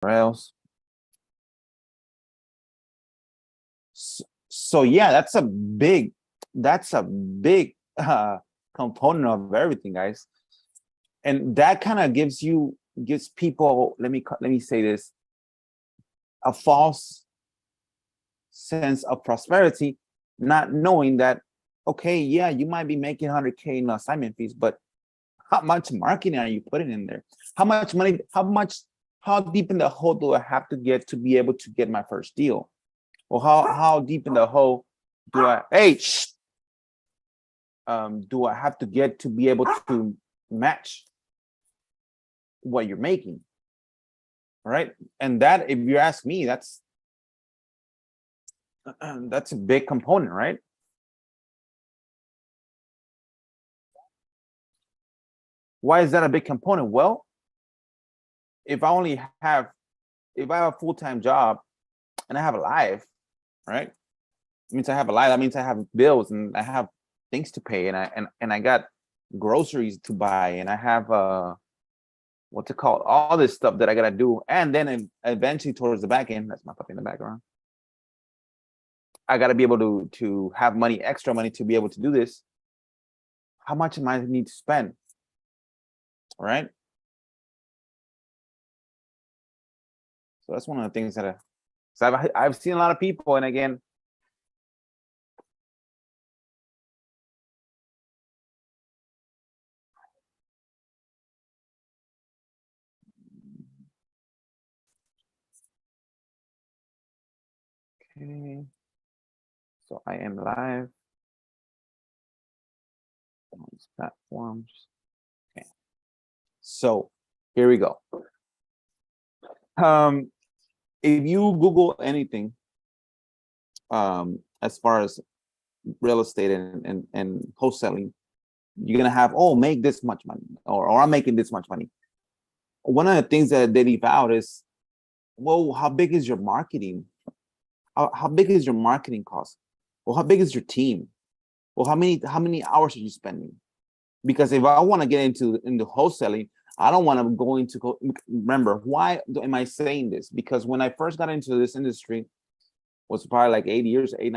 else. So yeah, that's a big component of everything, guys. And that kind of gives people, let me say this, a false sense of prosperity, not knowing that, okay, yeah, you might be making 100K in assignment fees, but how much marketing are you putting in there? How much money, how deep in the hole do I have to get to be able to get my first deal? Or how deep in the hole do I, do I have to get to be able to match what you're making? All right. And that, if you ask me, that's a big component, right? Why is that a big component? Well, if I have a full-time job and I have a life, right? It means I have a life. That means I have bills and I have things to pay, and I got groceries to buy, and I have what's it called? All this stuff that I gotta do. And then eventually towards the back end, that's my puppy in the background, I gotta be able to have money, extra money, to be able to do this. How much am I need to spend? All right. So that's one of the things that I've seen a lot of people, and again, okay, so I am live on these platforms. Okay, so here we go. If you Google anything, as far as real estate and wholesaling, you're gonna have, oh, make this much money, or I'm making this much money. One of the things that they leave out is, well, how big is your marketing? How big is your marketing cost? Well, how big is your team? Well, how many hours are you spending? Because if I want to get into wholesaling, I don't want to go into, remember, why am I saying this? Because when I first got into this industry, was probably like 9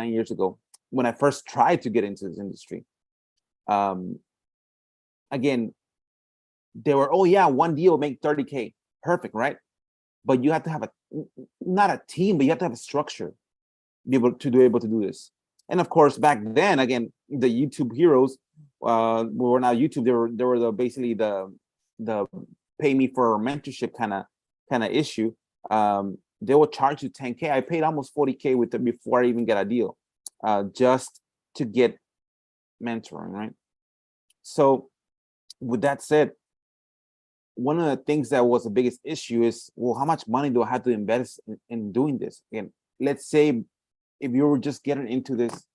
years ago, when I first tried to get into this industry. Again, they were, oh yeah, one deal make 30K, perfect, right? But you have to have not a team, but you have to have a structure, be able to do this. And of course, back then, again, the YouTube heroes, were not YouTube. They were basically the pay me for mentorship kind of issue. They will charge you 10K. I paid almost 40K with them before I even get a deal, just to get mentoring, right? So with that said, one of the things that was the biggest issue is, well, how much money do I have to invest in doing this? Again, let's say if you were just getting into this,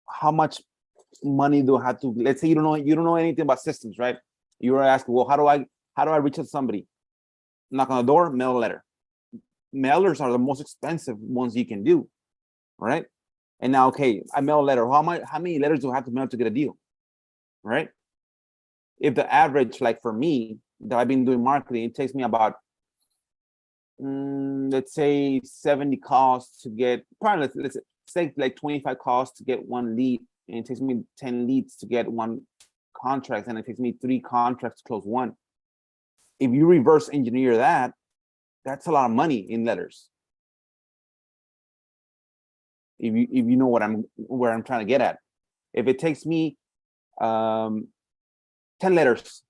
how much money do I have to, let's say you don't know anything about systems, right? You were asking, well, how do I reach out to somebody? Knock on the door, mail a letter. Mailers are the most expensive ones you can do, right? And now, okay, I mail a letter. How many letters do I have to mail to get a deal, right? If the average, like for me, that I've been doing marketing, it takes me about, let's say 70 calls to get, probably let's say like 25 calls to get one lead, and it takes me 10 leads to get one contract, and it takes me 3 contracts to close one. If you reverse engineer that, that's a lot of money in letters. If you know where I'm trying to get at. If it takes me 10 letters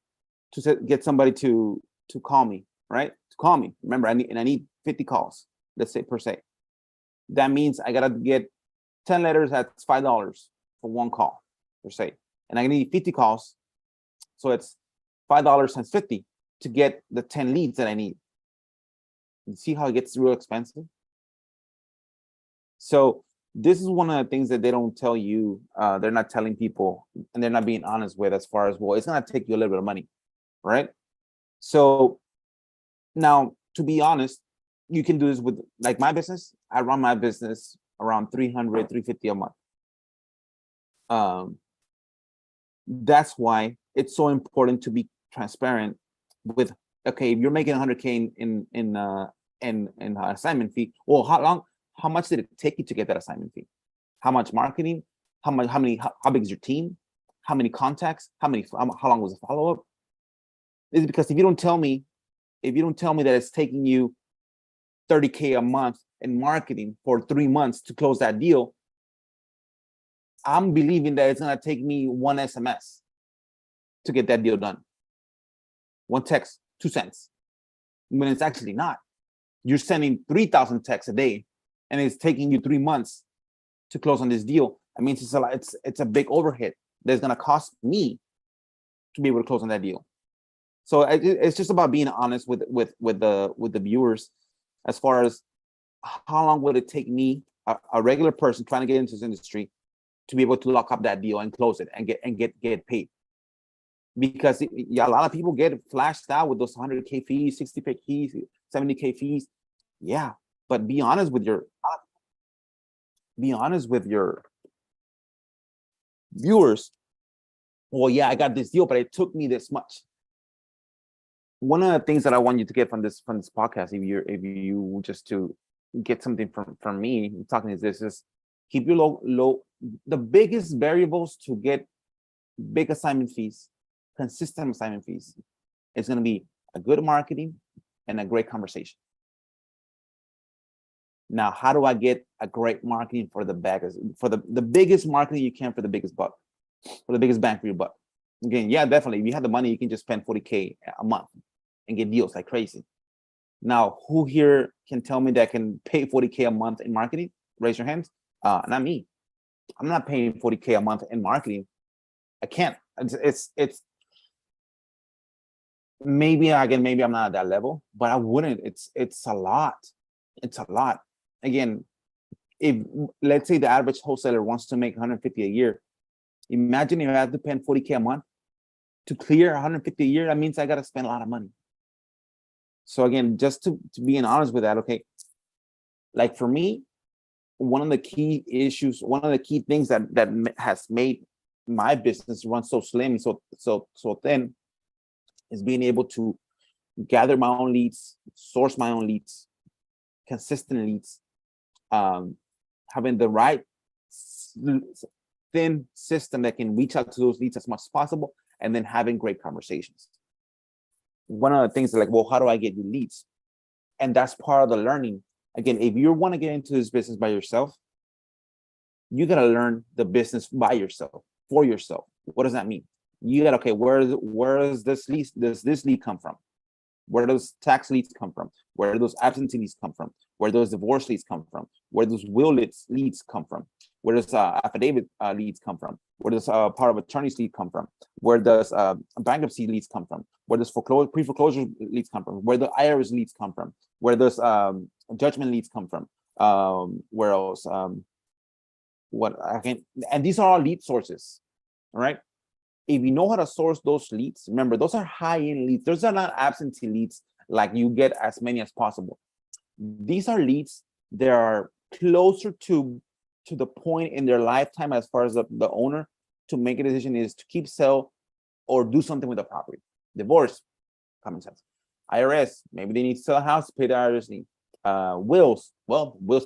to get somebody to call me, right? To call me. Remember, I need 50 calls, let's say, per se. That means I gotta get 10 letters, that's $5 for one call, per se. And I need 50 calls, so it's $5 times 50 to get the 10 leads that I need. You see how it gets real expensive? So this is one of the things that they don't tell you, they're not telling people, and they're not being honest with, as far as, well, it's gonna take you a little bit of money, right? So now, to be honest, you can do this with, like, my business. I run my business around 300, 350 a month. That's why it's so important to be transparent with okay, if you're making 100K in assignment fee, well, how much did it take you to get that assignment fee? How much marketing? How big is your team? How many contacts? How long was the follow-up? Is because if you don't tell me that it's taking you 30K a month in marketing for 3 months to close that deal, I'm believing that it's gonna take me one SMS to get that deal done. One text, 2 cents. When it's actually not. You're sending 3,000 texts a day, and it's taking you 3 months to close on this deal. That means it's a big overhead that's gonna cost me to be able to close on that deal. So it's just about being honest with the viewers, as far as how long would it take me, a regular person trying to get into this industry, to be able to lock up that deal and close it and get paid. Because a lot of people get flashed out with those 100K fees, 60K fees, 70K fees. Yeah, but be honest with your viewers. Well, yeah, I got this deal, but it took me this much. One of the things that I want you to get from this podcast, if you just to get something from me talking, is this: is keep your low. The biggest variables to get big assignment fees, consistent assignment fees, is going to be a good marketing and a great conversation. Now, how do I get a great marketing for the biggest marketing you can for the biggest buck, for the biggest bang for your buck? Again, yeah, definitely. If you have the money, you can just spend 40K a month and get deals like crazy. Now, who here can tell me that can pay 40K a month in marketing? Raise your hands. Not me. I'm not paying 40K a month in marketing. I can't. It's maybe I'm not at that level, but I wouldn't. It's a lot. It's a lot. Again, if let's say the average wholesaler wants to make 150 a year, imagine if I have to pay 40K a month to clear 150 a year. That means I got to spend a lot of money. So again, just to being honest with that, okay, like for me, one of the key things that has made my business run so slim, so thin, is being able to gather my own leads, source my own leads, consistent leads, having the right thin system that can reach out to those leads as much as possible, and then having great conversations. One of the things is like, well, how do I get you leads? And that's part of the learning. Again, if you want to get into this business by yourself, you got to learn the business by yourself, for yourself. What does that mean? You got, okay, where does this lead come from? Where does tax leads come from? Where do those absentee leads come from? Where do those divorce leads come from? Where do those will leads come from? Where does affidavit leads come from? Where does power of attorney's lead come from? Where does bankruptcy leads come from? Where does pre-foreclosure leads come from? Where the IRS leads come from? Where does judgment leads come from? Where else? And these are all lead sources, all right? If you know how to source those leads, remember, those are high-end leads. Those are not absentee leads, like you get as many as possible. These are leads that are closer to the point in their lifetime, as far as the owner to make a decision is to keep, sell, or do something with the property. Divorce, common sense. IRS, maybe they need to sell a house to pay the IRS lien. Wills, well, wills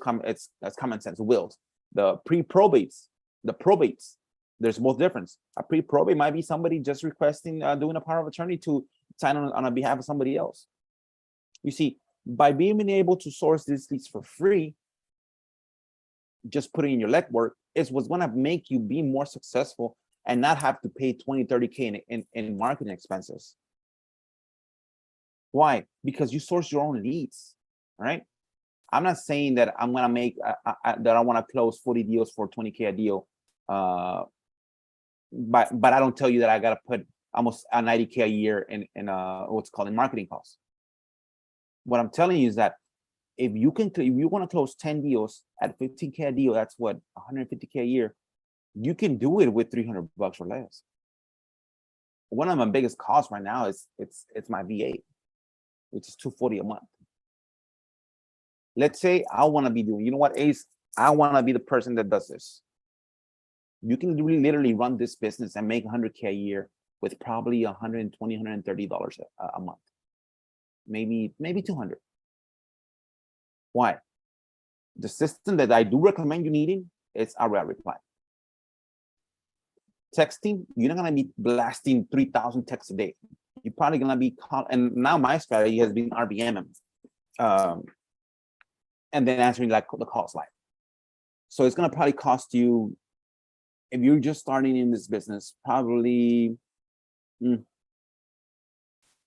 that's common sense. Wills. The pre-probates, the probates, there's both difference. A pre-probate might be somebody just requesting doing a power of attorney to sign on behalf of somebody else. You see, by being able to source these leads for free, just putting in your legwork is what's going to make you be more successful and not have to pay 20-30K in marketing expenses. Why? Because you source your own leads, right? I'm not saying that I'm going to make that I want to close 40 deals for 20K a deal, but I don't tell you that I got to put almost a 90K a year in what's called in marketing costs. What I'm telling you is that if you want to close 10 deals at 15K a deal, that's what, 150K a year. You can do it with $300 or less. One of my biggest costs right now is it's my VA, which is $240 a month. Let's say I want to be doing, you know what, Ace, I want to be the person that does this. You can literally run this business and make 100K a year with probably $120, $130 a month. maybe 200. Why? The system that I do recommend you needing is outright reply. Texting, you're not gonna be blasting 3,000 texts a day. You're probably gonna be and now my strategy has been RBM, and then answering like the calls live. So it's gonna probably cost you, if you're just starting in this business, probably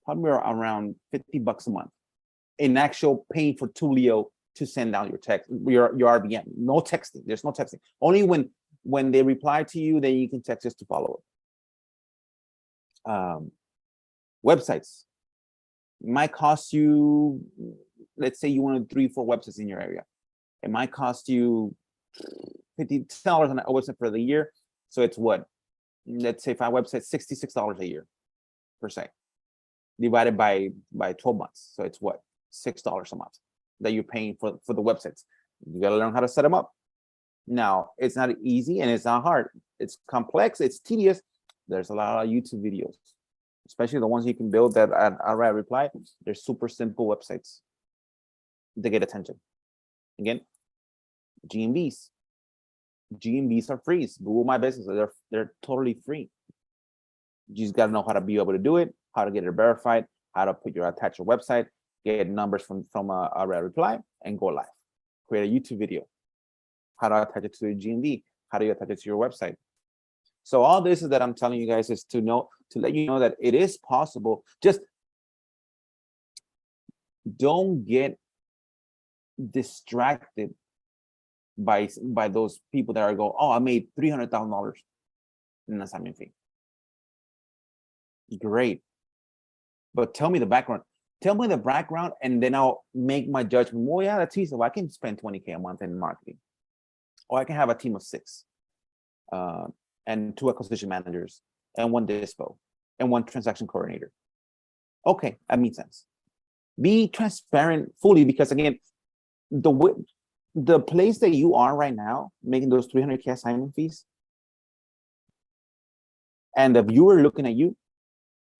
around $50 a month in actual paying for Tulio to send out your text, your RBM. No texting. There's no texting. Only when they reply to you, then you can text just to follow up. Websites might cost you, let's say you wanted 3-4 websites in your area. It might cost you $50 on a website for the year. So it's what? Let's say 5 websites, $66 a year per se, divided by 12 months. So it's what? $6 a month that you're paying for the websites. You got to learn how to set them up. Now, it's not easy and it's not hard. It's complex, it's tedious. There's a lot of YouTube videos, especially the ones you can build that outright reply. They're super simple websites to get attention. Again, GMBs. GMBs are free. Google My Business, they're totally free. You just got to know how to be able to do it, how to get it verified, how to attach your website, get numbers from a reply, and go live. Create a YouTube video. How to attach it to your GMB. How do you attach it to your website? So all this is that I'm telling you guys is to let you know that it is possible. Just don't get distracted by those people that are going, oh, I made $300,000 in an assignment fee. Great. But tell me the background. Tell me the background, and then I'll make my judgment. Oh, yeah, that's easy. Well, I can spend $20K a month in marketing. Or I can have a team of 6 and 2 acquisition managers and 1 dispo and 1 transaction coordinator. Okay, that makes sense. Be transparent fully, because again, the place that you are right now, making those $300K assignment fees, and the viewer looking at you,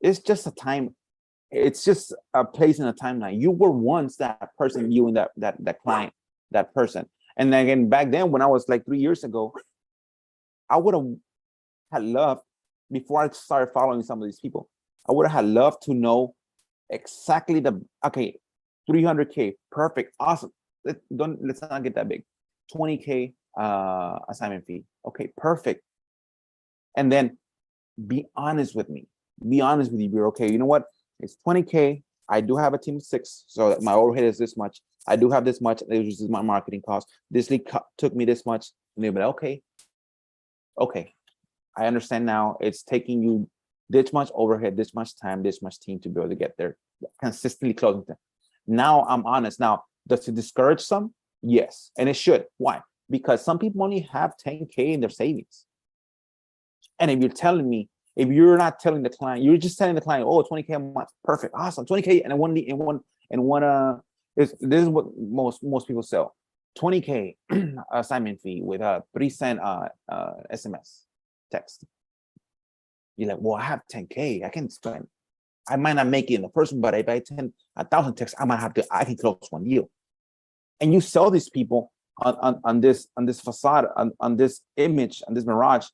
it's just a time. It's just a place in a timeline. You were once that person, you and that client, that person. And then again, back then, when I was like 3 years ago, I would have had loved, before I started following some of these people, I would have had loved to know exactly okay, 300K, perfect, awesome. Let's not get that big. 20K assignment fee. Okay, perfect. And then be honest with me. Be honest with you. Be okay. You know what? It's 20K. I do have a team of 6, so my overhead is this much. I do have this much. This is my marketing cost. This lead took me this much. And they'll be like, okay, I understand now. It's taking you this much overhead, this much time, this much team to be able to get there, consistently closing them. Now I'm honest. Now, does it discourage some? Yes, and it should. Why? Because some people only have 10K in their savings. And if you're telling me, if you're not telling the client, you're just telling the client, oh, 20K a month, perfect, awesome, 20K, this is what most people sell. 20K assignment fee with a 3-cent SMS text. You're like, well, I have 10K, I can spend. I might not make it in the first one, but if I 1,000 texts, I can close 1 deal. And you sell these people on this facade, on this image, on this mirage.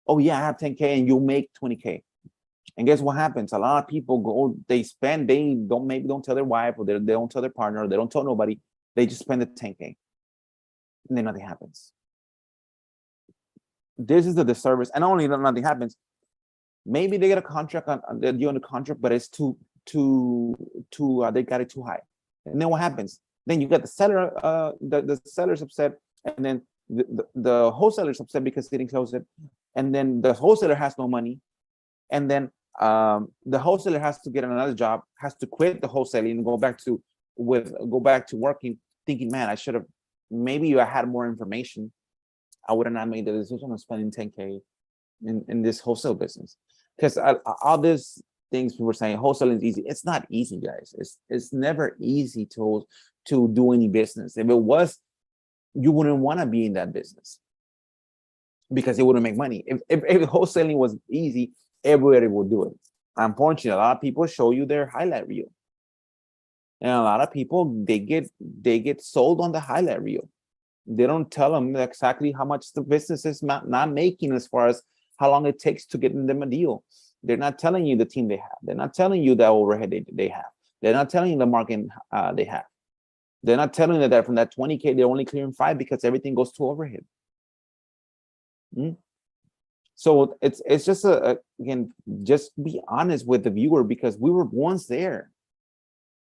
Oh yeah, I have 10K, and you'll make 20K. And guess what happens? A lot of people go, they spend, they don't tell their wife, or they don't tell their partner, or they don't tell nobody. They just spend the 10K, and then nothing happens. This is the disservice, and not only nothing happens. Maybe they get a contract they're doing a contract, but it's they got it too high. And then what happens? Then you got the seller, the seller's upset, and then the wholesaler's upset because they didn't close it. And then the wholesaler has no money. And then the wholesaler has to get another job, has to quit the wholesaling and go back to working, thinking, man, I should have, maybe I had more information, I would have not made the decision of spending 10K in this wholesale business. Because all these things we were saying, wholesaling is easy. It's not easy, guys. It's never easy to do any business. If it was, you wouldn't want to be in that business, because it wouldn't make money. If wholesaling was easy, everybody would do it. Unfortunately, a lot of people show you their highlight reel. And a lot of people, they get sold on the highlight reel. They don't tell them exactly how much the business is not making as far as how long it takes to get them a deal. They're not telling you the team they have. They're not telling you the overhead they have. They're not telling you the marketing they have. They're not telling you that from that 20K, they're only clearing 5 because everything goes to overhead. So it's just again, just be honest with the viewer, because we were once there.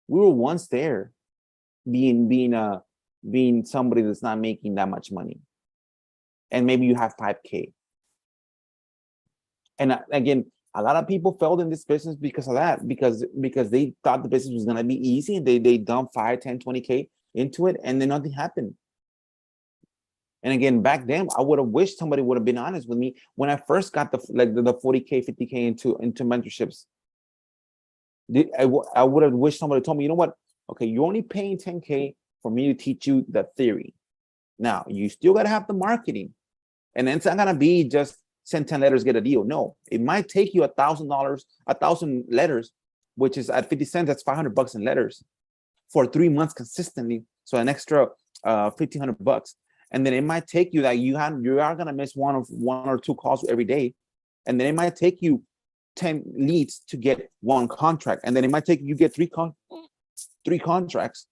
We were once there, being somebody that's not making that much money, and maybe you have 5K. And again, a lot of people failed in this business because of that, because they thought the business was going to be easy. They dumped 5, 10, 20K into it, and then nothing happened. And again, back then, I would have wished somebody would have been honest with me when I first got the 40K, 50K into mentorships. I would have wished somebody told me, you know what? Okay, you're only paying 10K for me to teach you the theory. Now, you still got to have the marketing. And it's not going to be just send 10 letters, get a deal. No, it might take you $1,000, 1,000 letters, which is at 50 cents, that's $500 in letters for 3 months consistently. So an extra $1,500. And then it might take you that you are going to miss one or two calls every day. And then it might take you 10 leads to get one contract. And then it might take you get three contracts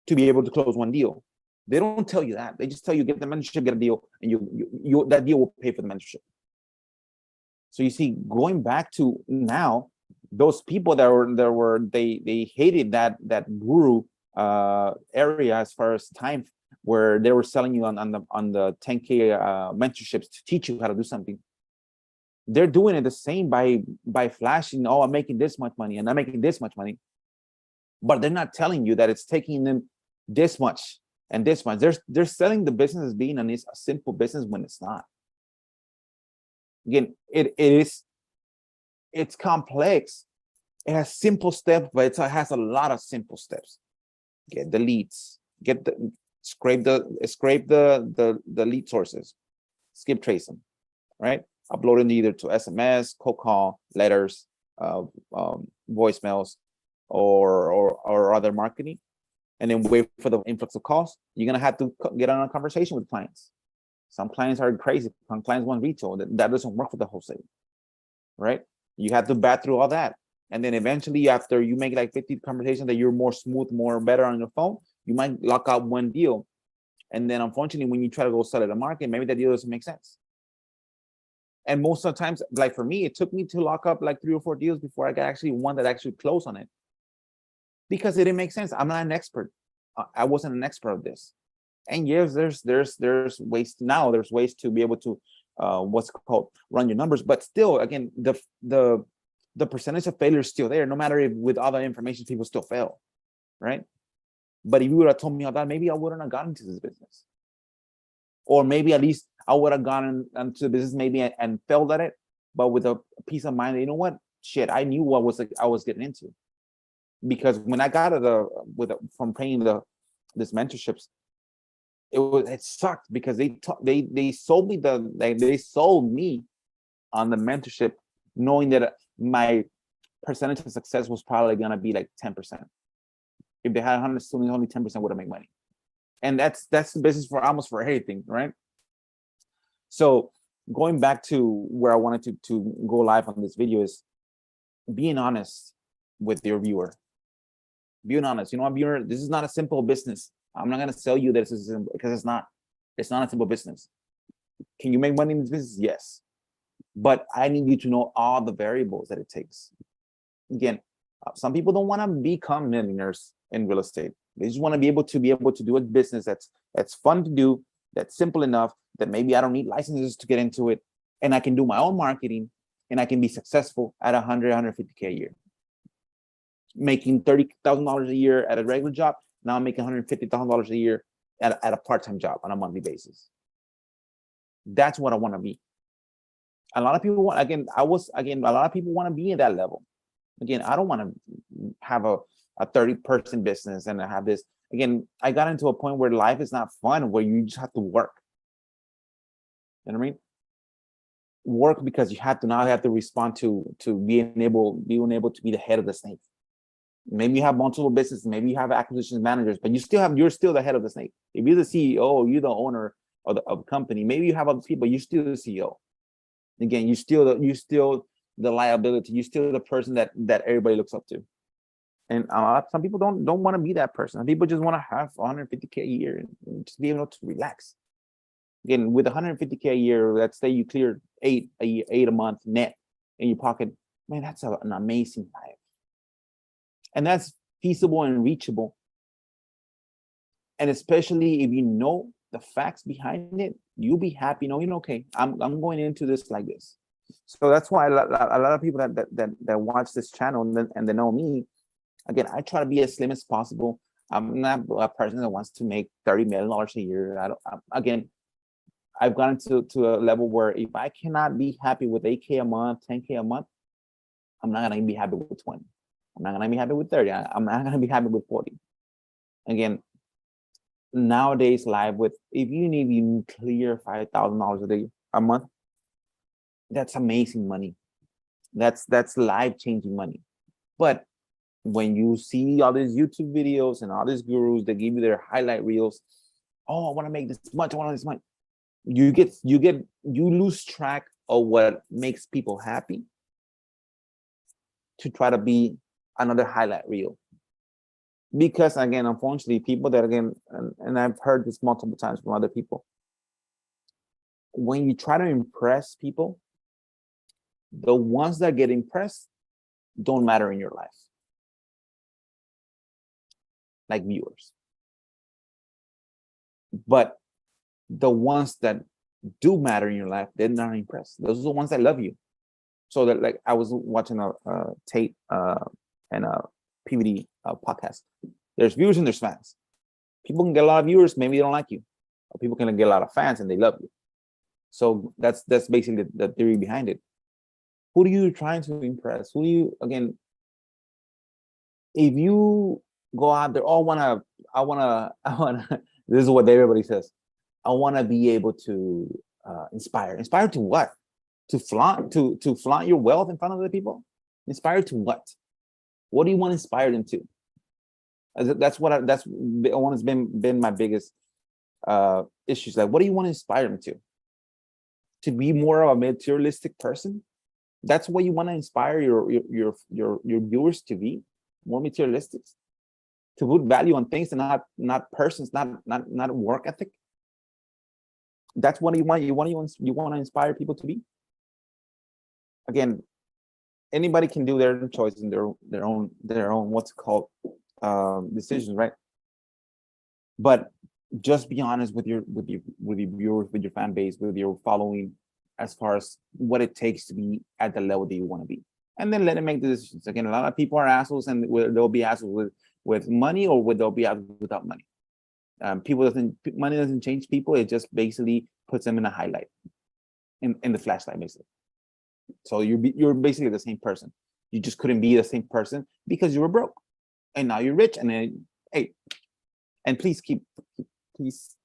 to be able to close one deal. They don't tell you that. They just tell you get the mentorship, get a deal, and you that deal will pay for the mentorship. So you see, going back to now, those people they hated that guru area as far as time, where they were selling you on the 10K mentorships to teach you how to do something. They're doing it the same by flashing, oh, I'm making this much money and I'm making this much money, but they're not telling you that it's taking them this much and this much. They're selling the business as being a simple business when it's not. Again, it's complex. It has simple steps, but it has a lot of simple steps. Get the leads, scrape the lead sources, skip trace them, right? Upload them either to SMS, cold call, letters, voicemails, or other marketing, and then wait for the influx of calls. You're gonna have to get on a conversation with clients. Some clients are crazy. Some clients want retail. That doesn't work for the wholesale, right? You have to bat through all that. And then eventually, after you make like 50 conversations that you're more smooth, more better on your phone, you might lock out one deal. And then unfortunately, when you try to go sell it at the market, maybe that deal doesn't make sense. And most of the times, like for me, it took me to lock up like 3 or 4 deals before I got actually one that actually closed on it. Because it didn't make sense. I'm not an expert. I wasn't an expert of this. And yes, there's ways now. There's ways to be able to what's called run your numbers. But still, again, the percentage of failure is still there. No matter if with other information, people still fail, right? But if you would have told me all that, maybe I wouldn't have gotten into this business. Or maybe at least I would have gone into the business maybe and failed at it, but with a peace of mind. You know what? Shit, I knew what I was getting into. Because when I got from paying this mentorships, it sucked because they sold me they sold me on the mentorship, knowing that my percentage of success was probably gonna be like 10%. If they had 100 students, only 10% would have made money, and that's the business for almost for everything, right? So going back to where I wanted to go live on this video is being honest with your viewer. Being honest, you know what, viewer, this is not a simple business. I'm not gonna sell you that this is simple, because it's not. It's not a simple business. Can you make money in this business? Yes, but I need you to know all the variables that it takes. Again, some people don't want to become millionaires in real estate. They just want to be able to do a business that's fun to do, that's simple enough that maybe I don't need licenses to get into it, and I can do my own marketing, and I can be successful at 100, 150K a year, making $30,000 a year at a regular job. Now I'm making $150,000 a year at a part-time job on a monthly basis. That's what I want to be. A lot of people want, a lot of people want to be in that level. Again, I don't want to have a 30-person business and have this. Again, I got into a point where life is not fun, where you just have to work. You know what I mean? Work because you have to respond to being able to be the head of the snake. Maybe you have multiple businesses, maybe you have acquisitions managers, but you're still the head of the snake. If you're the CEO, you're the owner of the company, maybe you have other people, you're still the CEO. Again, you're still the liability, you're still the person that everybody looks up to. And some people don't want to be that person. Some people just want to have 150K a year and just be able to relax. Again, with 150K a year, let's say you clear eight a month net in your pocket, man, that's an amazing life. And that's feasible and reachable. And especially if you know the facts behind it, you'll be happy knowing, okay, I'm going into this like this. So that's why a lot of people that watch this channel and they know me, again, I try to be as slim as possible. I'm not a person that wants to make $30 million a year. I've gotten to a level where if I cannot be happy with 8K a month, 10K a month, I'm not gonna be happy with 20. I'm not gonna be happy with 30. I'm not gonna be happy with 40. Again, nowadays, live with, if you need even clear $5,000 a day a month, that's amazing money. That's life-changing money. But when you see all these YouTube videos and all these gurus that give you their highlight reels, oh, I want to make this much, I want this much. You lose track of what makes people happy to try to be another highlight reel. Because again, unfortunately, people that, again, and I've heard this multiple times from other people, when you try to impress people, the ones that get impressed don't matter in your life, like viewers. But the ones that do matter in your life, they're not impressed. Those are the ones that love you. So that, like, I was watching a Tate and a PVD podcast. There's viewers and there's fans. People can get a lot of viewers, maybe they don't like you. Or people can get a lot of fans and they love you. So that's basically the theory behind it. Who are you trying to impress? Who do you, again, if you go out there, I wanna, this is what everybody says. I wanna be able to inspire. Inspire to what? To flaunt your wealth in front of other people? Inspire to what? What do you want to inspire them to? That's one has been my biggest issues. Like, what do you want to inspire them to? To be more of a materialistic person? That's what you want to inspire your viewers to be? More materialistic? To put value on things and not persons, not work ethic? That's what you want. You want to inspire people to be? Again, anybody can do their choice and their own what's it called, decisions, right? But just be honest with your viewers, with your fan base, with your following, as far as what it takes to be at the level that you want to be, and then let them make the decisions. Again, a lot of people are assholes, and they'll be assholes with money, or they'll be assholes without money. Money doesn't change people. It just basically puts them in a highlight, in the flashlight, basically. So you're basically the same person. You just couldn't be the same person because you were broke, and now you're rich. And then, hey, and please please.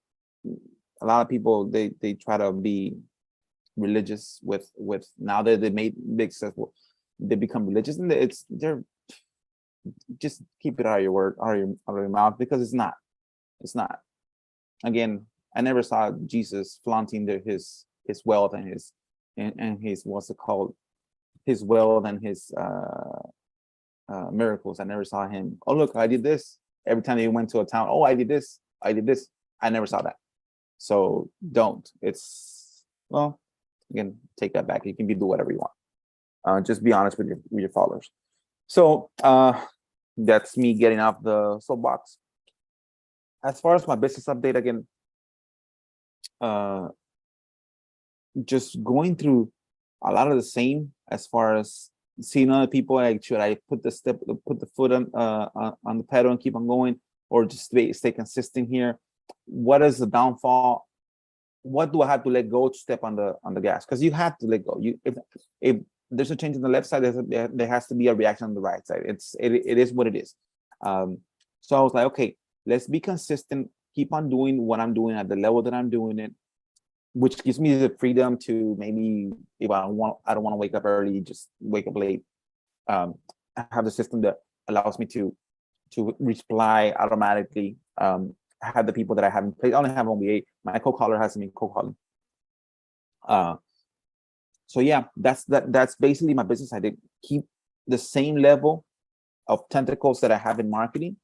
A lot of people they try to be religious with now that they made big successful, they become religious, and they're just keep it out of your mouth, because it's not. Again, I never saw Jesus flaunting his wealth and his what's it called, his wealth and his miracles. I never saw him, oh look, I did this. Every time he went to a town, oh, I did this. I never saw that. So don't. It's, well, again, take that back. You can do whatever you want. Just be honest with your followers. So that's me getting off the soapbox. As far as my business update, again, just going through a lot of the same, as far as seeing other people, like, should I put the foot on the pedal and keep on going, or just stay consistent here? What is the downfall? What do I have to let go to step on the gas? Because you have to let go. If there's a change on the left side, there has to be a reaction on the right side. It is what it is. So I was like, okay, let's be consistent, keep on doing what I'm doing at the level that I'm doing it, which gives me the freedom to, maybe if I don't want to wake up early, just wake up late. I have the system that allows me to reply automatically. I have the people that I have in place. I only have only 8. My co-caller has me co-calling. So yeah, that's basically my business. I did keep the same level of tentacles that I have in marketing.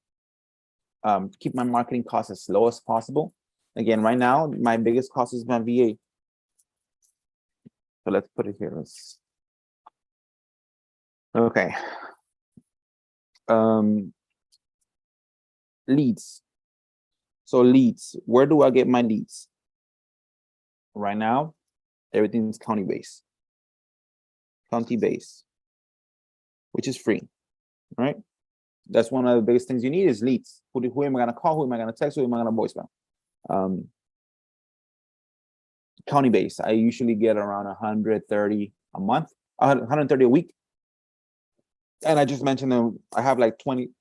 Keep my marketing costs as low as possible. Again, right now, my biggest cost is my VA. So let's put it here. Okay. Leads. So leads, where do I get my leads? Right now, everything's county-based. County-based, which is free, right? That's one of the biggest things you need is leads. Who am I gonna call? Who am I gonna text? Who am I gonna voicemail? County-based, I usually get around 130 a month, 130 a week. And I just mentioned that I have like 10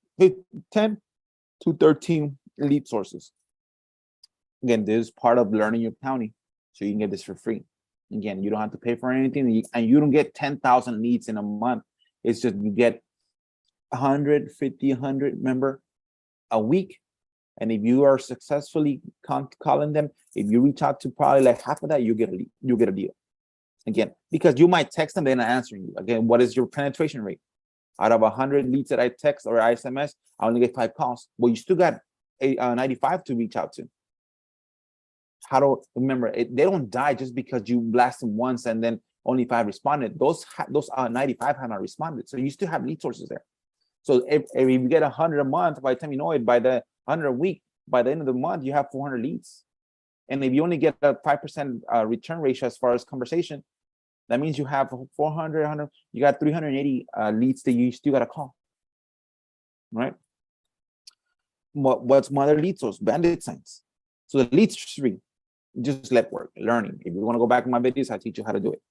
to 13 lead sources. Again, this is part of learning your county, so you can get this for free. Again, you don't have to pay for anything, and you don't get 10,000 leads in a month. It's just you get 150, 100, remember, a week. And if you are successfully calling them, if you reach out to probably like half of that, you get a lead, you get a deal. Again, because you might text them, they're not answering you. Again, what is your penetration rate? Out of 100 leads that I text or SMS, I only get 5 calls. Well, you still got 95 to reach out to. How to remember? They don't die just because you blast them once and then only 5 responded. Those 95 have not responded. So you still have lead sources there. So if you get 100 a month, by the time you know it, by the 100 a week, by the end of the month, you have 400 leads. And if you only get a 5% return ratio as far as conversation, that means you have 400, 100, you got 380 leads that you still got to call, right? What's my other lead source? Bandit signs. So the leads free, just learning. If you want to go back to my videos, I teach you how to do it.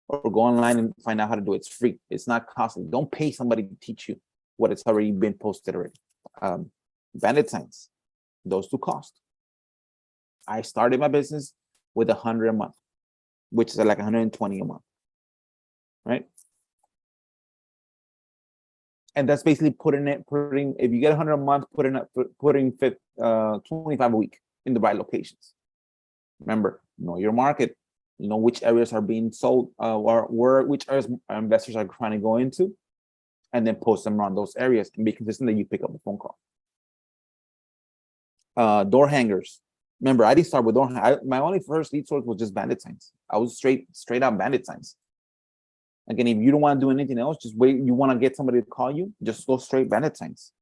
Or go online and find out how to do it. It's free. It's not costly. Don't pay somebody to teach you what it's already been posted already. Bandit signs, those 2 cost. I started my business with 100 a month, which is like 120 a month, right? And that's basically putting if you get 100 a month, putting 25 a week in the right locations. Remember, know your market, know which areas are being sold, or which areas investors are trying to go into, and then post them around those areas and be consistent that you pick up the phone call. Door hangers. Remember, I didn't start with door hangers. My only first lead source was just bandit signs. I was straight out bandit signs. Again, if you don't want to do anything else, just wait. You want to get somebody to call you, just go straight bandit signs.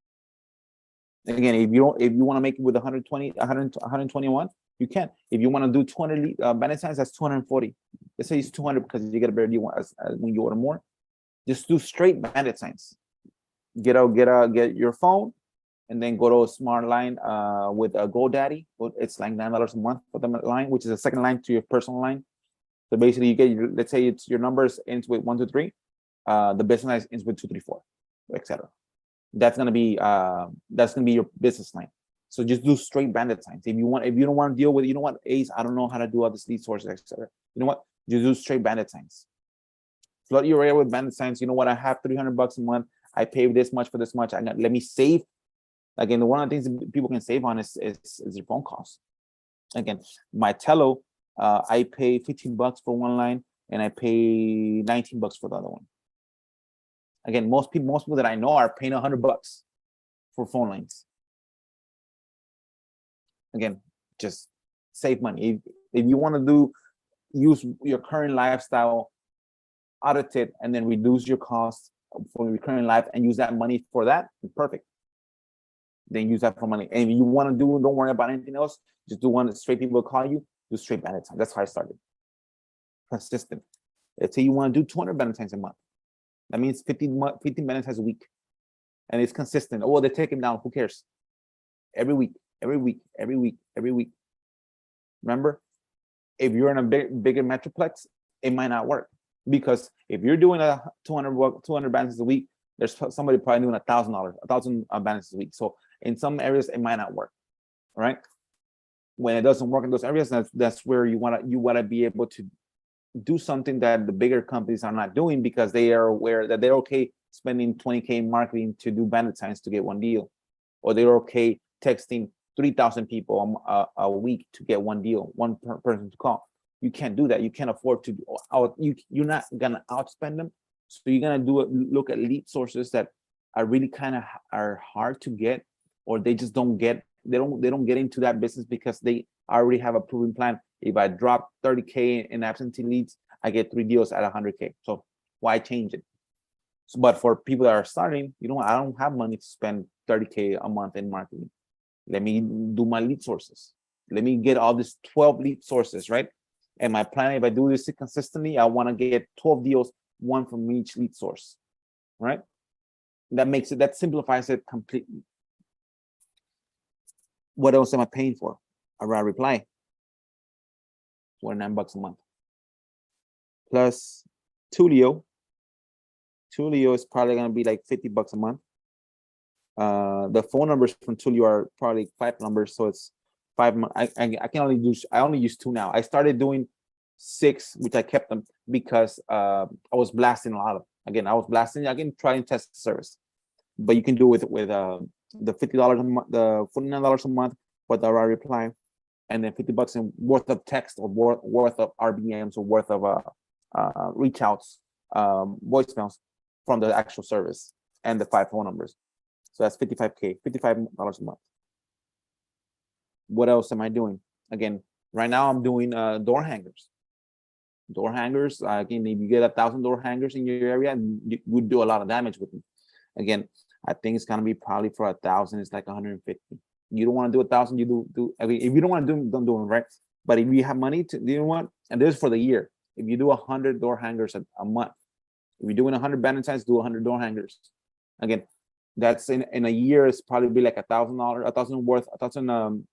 Again, if you want to make it with 121, you can. If you want to do 200 bandit signs, that's 240. Let's say it's 200 because you get a better deal when you order more. Just do straight bandit signs. Get your phone, and then go to a smart line with a GoDaddy. It's like $9 a month for the line, which is a second line to your personal line. So basically, you get let's say it's your numbers ends with 1, 2, 3, the business line ends with 2, 3, 4, etc. That's gonna be your business line. So just do straight bandit signs. If you don't want to deal with, Ace, I don't know how to do all this lead sources, etc. You know what? Just do straight bandit signs. Flood your area with bandit signs. You know what? I have $300 a month. I pay this much for this much. Let me save. Again, one of the things that people can save on is your phone costs. Again, my Tello, I pay $15 for one line, and I pay $19 for the other one. Again, most people that I know are paying $100 for phone lines. Again, just save money. If you want to use your current lifestyle, audit it, and then reduce your costs for your current life and use that money for that, perfect. Then use that for money. And if you want to don't worry about anything else, just do one straight people call you, do straight bandit signs. That's how I started. Consistent. Let's say you want to do 200 bandit signs a month. That means 15 bandit signs a week. And it's consistent. Oh, they take him down. Who cares? Every week. Remember, if you're in a bigger metroplex, it might not work. Because if you're doing a 200 bandits a week, there's somebody probably doing $1,000 bandits a week. So in some areas, it might not work. All right. When it doesn't work in those areas, that's where you wanna be able to do something that the bigger companies are not doing, because they are aware that they're okay spending 20K in marketing to do bandit signs to get one deal, or they're okay texting 3,000 people a week to get one deal, one person to call. You can't do that. You can't afford to. You're not gonna outspend them. So you're gonna look at lead sources that are really kind of are hard to get, or they just don't get. They don't get into that business because they already have a proven plan. If I drop 30K in absentee leads, I get 3 deals at 100K. So why change it? So, but for people that are starting, I don't have money to spend 30K a month in marketing. Let me do my lead sources. Let me get all these 12 lead sources, right? And my plan, if I do this consistently, I want to get 12 deals, one from each lead source, right? That simplifies it completely. What else am I paying for? A raw reply, $49 a month. Plus Tulio. Tulio is probably gonna be like $50 a month. The phone numbers from Tulio are probably 5 numbers, so it's 5. I only use 2 now. I started doing 6, which I kept them because I was blasting a lot of. I was blasting. Trying to test the service, but you can do it with the $50 a month, the $49 a month for the raw reply, and then $50 in worth of text or worth of RBMs or worth of reach outs, voicemails from the actual service, and the 5 phone numbers. So that's $55K, $55 a month. What else am I doing? Again, right now I'm doing door hangers. Door hangers, again, if you get 1,000 door hangers in your area, you would do a lot of damage with them. Again, I think it's gonna be probably for 1,000, it's like 150. You don't want to do 1,000, you do. I mean, if you don't want to do them, don't do them, right? But if you have money to, you know what? And this is for the year. If you do 100 door hangers a month, if you're doing 100 bandit signs, do 100 door hangers. Again, that's in a year, it's probably be like $1,000, 1,000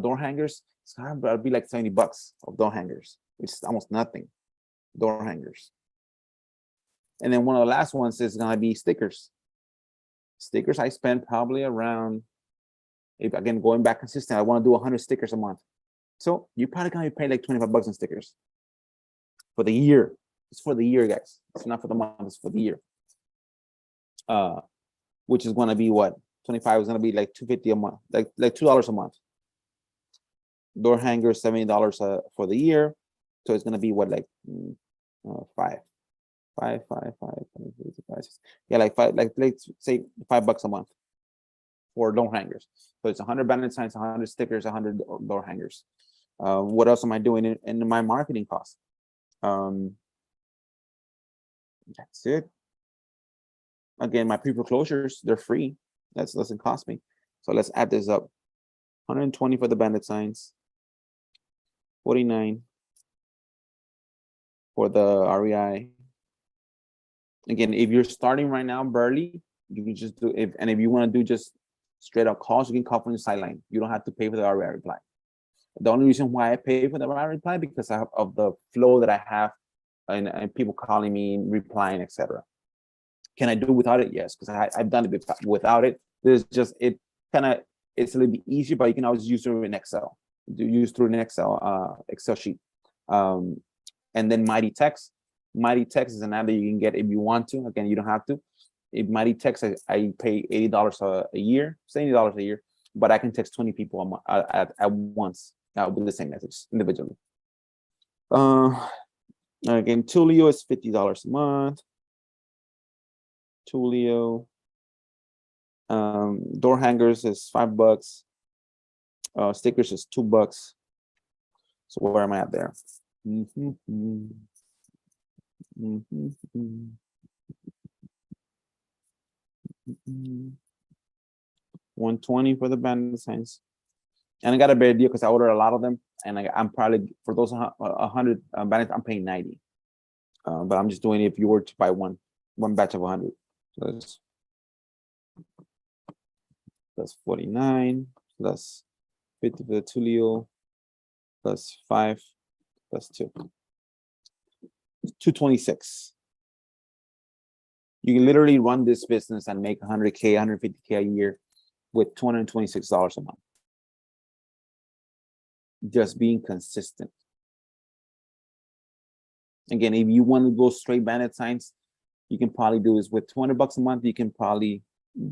door hangers. It's gonna be like $70 of door hangers, which is almost nothing. Door hangers. And then one of the last ones is gonna be stickers. Stickers, I spend probably around, if again going back consistent, I want to do 100 stickers a month. So you're probably gonna be paying like $25 in stickers for the year. It's for the year, guys. It's not for the month, it's for the year. Which is gonna be what? 25 is gonna be like $250 a month, like $2 a month. Door hangers, $70 for the year. So it's gonna be what, like five, yeah, like five, like let's say $5 a month for door hangers. So it's 100 bandit signs, 100 stickers, 100 door hangers. What else am I doing in my marketing costs? That's it. Again, my pre-foreclosures, they're free. That doesn't cost me. So let's add this up. 120 for the bandit signs, 49 for the REI. Again, if you're starting right now, barely, you can just do if you want to do just straight up calls, you can call from the sideline. You don't have to pay for the REI reply. The only reason why I pay for the REI reply because of the flow that I have and people calling me, replying, etc. Can I do without it? Yes, because I've done it without it. There's just it's a little bit easier, but you can always use it in Excel. Use through an Excel sheet. And then Mighty Text. Mighty Text is an app that you can get if you want to. Again, you don't have to. If Mighty Text, I pay $80 a year, $70 a year, but I can text 20 people at once with the same message individually. Again, Tulio is $50 a month. Tulio. Door hangers is $5. Stickers is $2. So where am I at there? 120 for the bandit signs, and I got a better deal because I ordered a lot of them, and I'm probably for those 100 bandits, I'm paying 90. But I'm just doing it if you were to buy one batch of 100. So that's 49 plus 50 for the Tulio plus 5 plus 2. 226. You can literally run this business and make 100K, 150K a year with $226 a month. Just being consistent. Again, if you want to go straight bandit signs, you can probably do is with 200 bucks a month, you can probably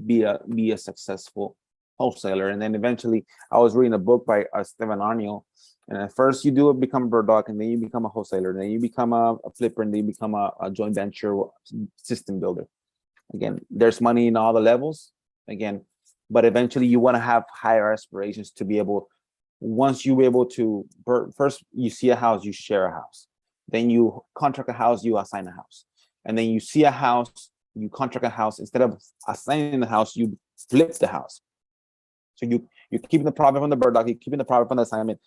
be a successful wholesaler. And then eventually, I was reading a book by Stephen Arniel, and at first you do become a bird dog, and then you become a wholesaler, and then you become a flipper, and then you become a joint venture system builder. Again, there's money in all the levels. Again, but eventually you want to have higher aspirations to be able. Once you're able to, first you see a house, you share a house. Then you contract a house, you assign a house. And then you see a house, you contract a house. Instead of assigning the house, you flip the house. So you're keeping the profit from the bird dog, you're keeping the profit from the assignment,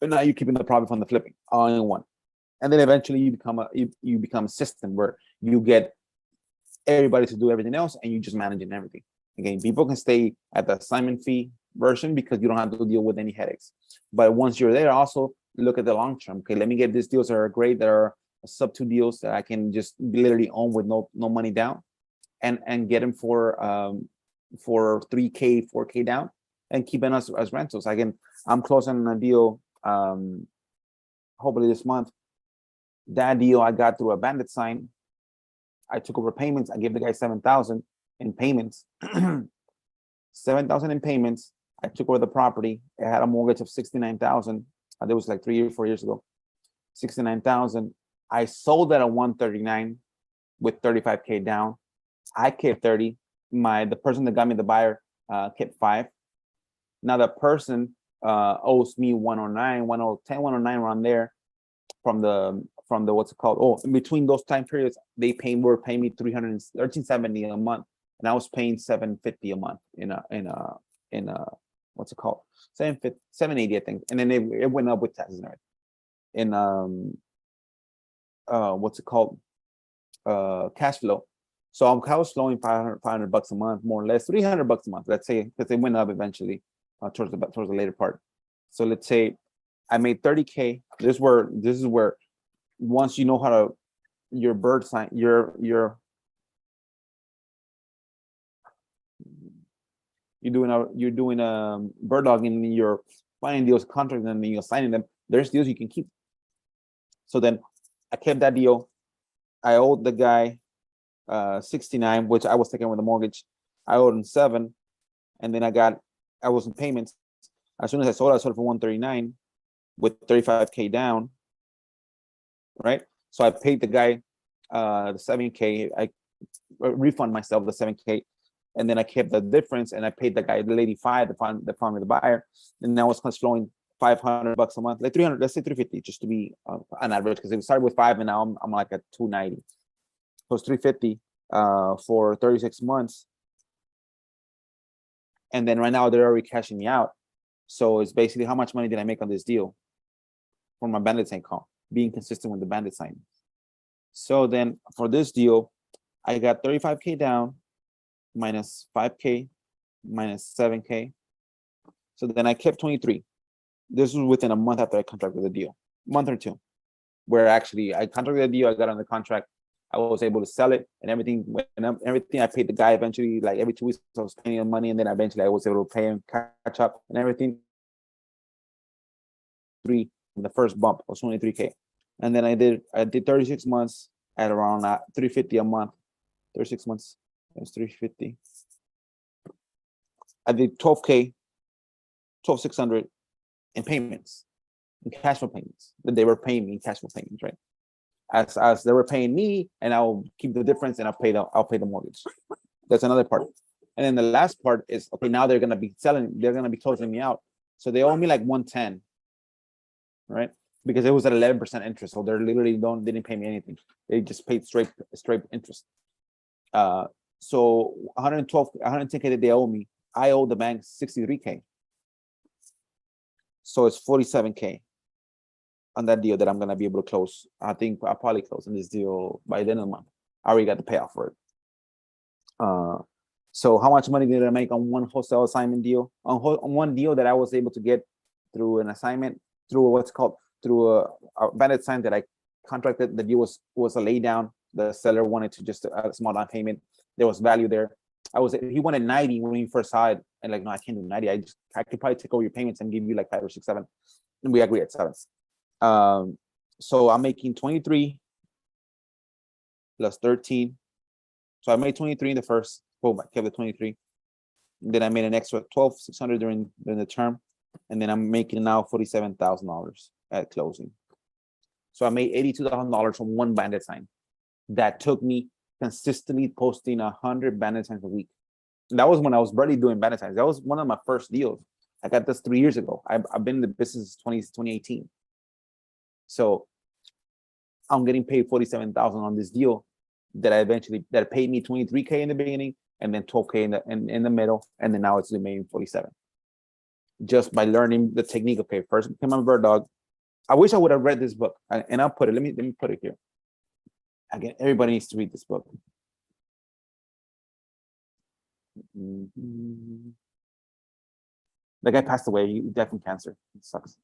and now you're keeping the profit from the flipping all in one. And then eventually you become a system where you get everybody to do everything else, and you just managing everything. Again, people can stay at the assignment fee version because you don't have to deal with any headaches. But once you're there, also look at the long term. Okay, let me get these deals that are great, that are sub-2 deals that I can just literally own with no money down, and get them for 3K, 4K down, and keep them as rentals. Again, I'm closing a deal hopefully this month. That deal I got through a bandit sign. I took over payments. I gave the guy 7,000 in payments. 7,000 in payments. I took over the property. It had a mortgage of 69,000. That was like 3 or 4 years ago. 69,000. I sold that at 139 with 35K down. I kept 30. The person that got me the buyer kept 5. Now the person owes me 109, 110, 109 around there from the what's it called? Oh, in between those time periods, were paying me 1370 a month, and I was paying 750 a month in a what's it called? 780, I think. And then it went up with taxes and everything. What's it called? Cash flow. So I was flowing 500 bucks a month, more or less 300 bucks a month, let's say, because it went up eventually towards the later part. So let's say I made 30K. This is where once you know how to your bird sign, you're doing a bird dogging, and you're finding deals, contracting them, and you're signing them. There's deals you can keep. So then I kept that deal. I owed the guy 69, which I was taking with the mortgage. I owed him 7, and then I was in payments. As soon as I sold for 139 with 35K down, right? So I paid the guy the 7K. I refund myself the 7K, and then I kept the difference, and I paid the lady 5 to find me the buyer, and I was flowing 500 bucks a month, like 300, let's say 350, just to be on average, because it started with 5, and now I'm like at 290. So it's 350 for 36 months. And then right now they're already cashing me out. So it's basically how much money did I make on this deal for my bandit sign call, being consistent with the bandit sign. So then for this deal, I got 35K down, minus 5K, minus 7K. So then I kept 23. This was within a month after I contracted the deal, month or two, where actually I contracted the deal, I got on the contract, I was able to sell it, and everything I paid the guy eventually, like every 2 weeks I was paying him money, and then eventually I was able to pay him, catch up and everything. The first bump was 23K. And then I did 36 months at around 350 a month. 36 months, it was 350. I did 12K, 12,600 in payments, in cash flow payments, that they were paying me in cash flow payments, right? As they were paying me, and I'll keep the difference, and I'll pay the mortgage. That's another part. And then the last part is, okay, now they're gonna be closing me out. So they owe me like 110, right? Because it was at 11% interest. So they're literally didn't pay me anything. They just paid straight interest. So 110K that they owe me, I owe the bank 63K. So it's 47K on that deal that I'm gonna be able to close. I think I'll probably close in this deal by the end of the month. I already got the payoff for it. So how much money did I make on one wholesale assignment deal? On one deal that I was able to get through an assignment, through a bandit sign that I contracted. The deal was a lay down. The seller wanted to just a small down payment. There was value there. He wanted 90 when we first saw it, and like, no, I can't do 90. I could probably take over your payments and give you like 5 or 6, 7. And we agree at 7. So I'm making 23 plus 13. So I made 23 in the first. Boom, I kept the 23. Then I made an extra 12,600 during the term, and then I'm making now $47,000 at closing. So I made $82,000 from one bandit sign. That took me consistently posting 100 bandit signs a week. And that was when I was barely doing bandit signs. That was one of my first deals. I got this 3 years ago. I've been in the business since 2018. So I'm getting paid $47,000 on this deal that paid me 23K in the beginning, and then 12K in the middle, and then now it's remaining 47. Just by learning the technique. Okay, first become a bird dog. I wish I would have read this book, and I'll put it. Let me put it here. Again, everybody needs to read this book. The guy passed away. He died from cancer. It sucks.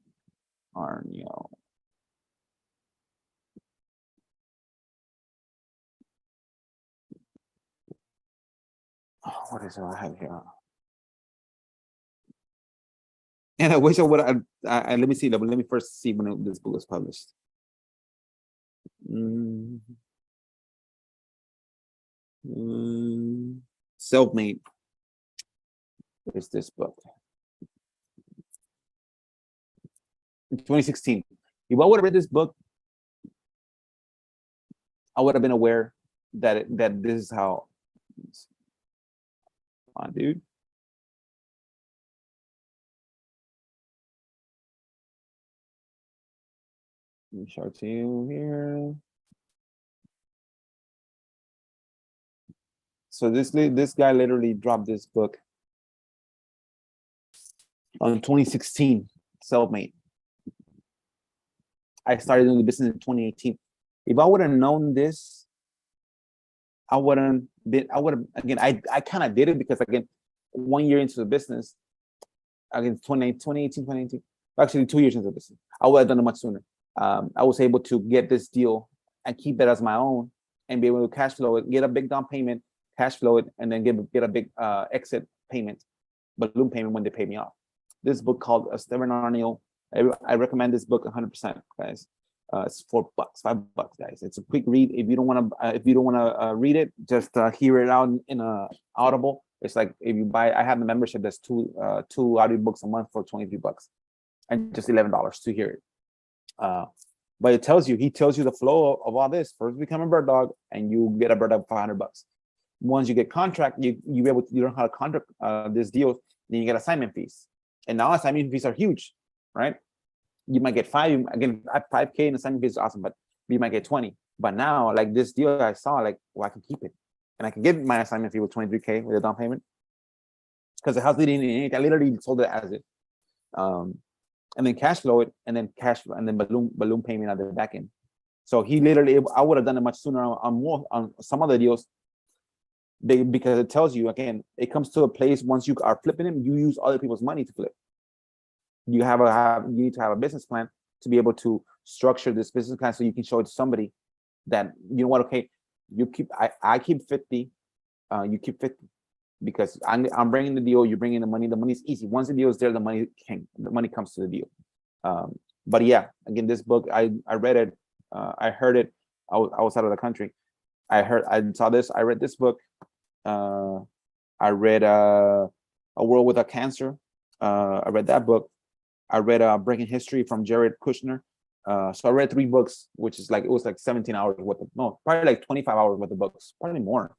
Arnio. Oh, what is it I have here? And I wish I would have. Let me see. Let me first see when this book was published. Self-Made is this book. In 2016. If I would have read this book, I would have been aware that this is how. Come on, dude. Let me show it to you here. So this guy literally dropped this book on 2016, Self-Made. I started doing the business in 2018. If I would have known this, I would have, again, I kind of did it because, again, 1 year into the business, again, 2018, 2019, actually 2 years into the business, I would have done it much sooner. I was able to get this deal and keep it as my own and be able to cash flow it, get a big down payment, cash flow it, and then get a big exit payment, balloon payment when they pay me off. This book called Stephen Arniel. I recommend this book 100%, guys. It's $4, $5, guys. It's a quick read. If you don't want to, read it, just hear it out in a Audible. It's like if you buy. I have a membership that's two audiobooks a month for $23, and just $11 to hear it. But he tells you the flow of all this. First, become a bird dog, and you get a bird dog for $500. Once you get contract, you learn how to contract this deal. Then you get assignment fees, and now assignment fees are huge, right? You might get 5 again. 5K in assignment fees is awesome, but you might get 20. But now, like this deal I saw, like, well, I can keep it, and I can get my assignment fee with 23K with a down payment because the house didn't need anything. I literally sold it as it. And then cash flow it, and then balloon payment at the back end. So he literally, I would have done it much sooner on some other deals. Because it tells you, again, it comes to a place once you are flipping them, you use other people's money to flip. You need to have a business plan to be able to structure this business plan so you can show it to somebody that, you know what, okay, I keep 50, you keep 50. Because I'm bringing the deal, you're bringing the money. The money's easy. Once the deal is there, the money comes to the deal. But yeah, again, this book, I read it, I heard it. I was out of the country. I saw this. I read this book. I read A World Without Cancer. I read that book. I read Breaking History from Jared Kushner. So I read 3 books, which is it was like 17 hours worth of, no, probably like 25 hours worth of books, probably more.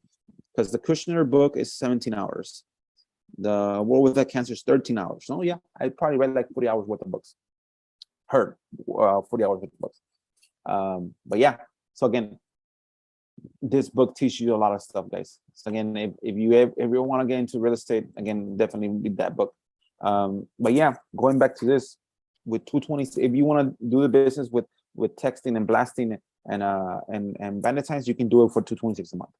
Because the Kushner book is 17 hours. The World Without Cancer is 13 hours. So yeah, I probably read like 40 hours worth of books. 40 hours worth of books. But yeah, so again, this book teaches you a lot of stuff, guys. So again, if you want to get into real estate, again, definitely read that book. But yeah, going back to this, with 220, if you want to do the business with texting and blasting and bandit signs, you can do it for $226 a month.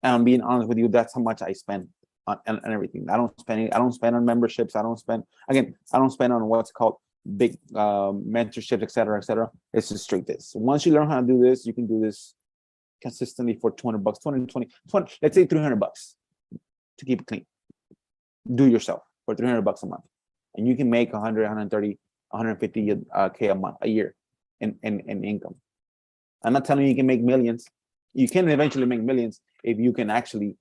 And I'm being honest with you, that's how much I spend on everything. I don't spend on memberships. I don't spend on what's called big mentorships, et cetera, et cetera. It's just straight this. Once you learn how to do this, you can do this consistently for $200, 220, let's say $300 to keep it clean. Do it yourself for $300 a month, and you can make 100, 130, 150K a month, a year in income. I'm not telling you can make millions. You can eventually make millions if you can actually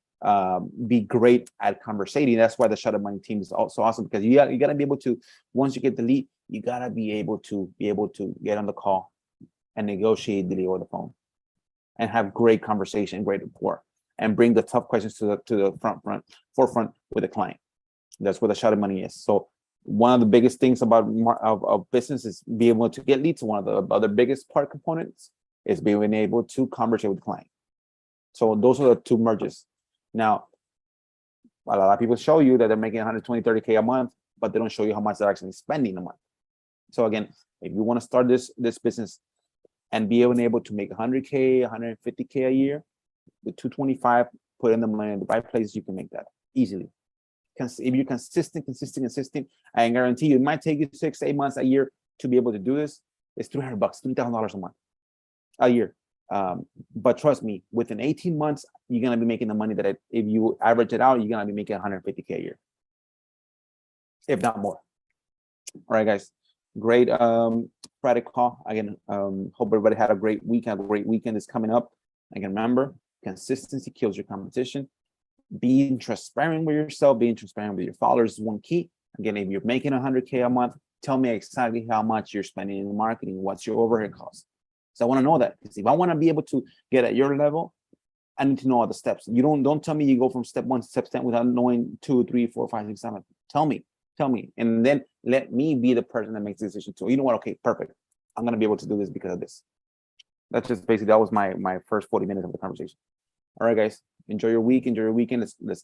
be great at conversating. That's why the ShutUpMoney team is also awesome, because you got to be able to, once you get the lead, you got to be able to get on the call and negotiate the deal over the phone and have great conversation, great rapport, and bring the tough questions to the forefront with the client. That's what the ShutUpMoney is. So one of the biggest things about of business is being able to get leads. One of the other biggest part components is being able to conversate with the client. So those are the two merges. Now, a lot of people show you that they're making 120, 30K a month, but they don't show you how much they're actually spending a month. So again, if you want to start this business and be able to make 100K, 150K a year with 225, put in the money in the right place, you can make that easily. If you're consistent, I guarantee you, it might take you 6 to 8 months, a year to be able to do this. It's $300, $3,000 a month, a year. But trust me, within 18 months, you're gonna be making the money that if you average it out, you're gonna be making 150K a year, if not more. All right, guys, great Friday call. Again, hope everybody had a great weekend. A great weekend is coming up. Again, remember, consistency kills your competition. Being transparent with yourself, being transparent with your followers is one key. Again, if you're making 100K a month, tell me exactly how much you're spending in marketing. What's your overhead cost? So I want to know that, because if I want to be able to get at your level, I need to know all the steps. You don't tell me you go from step 1 to step 10 without knowing 2, 3, 4, 5, 6, 7. Tell me, and then let me be the person that makes the decision too. You know what? Okay, perfect. I'm gonna be able to do this because of this. That's just basically, that was my first 40 minutes of the conversation. All right, guys, enjoy your week, enjoy your weekend. Let's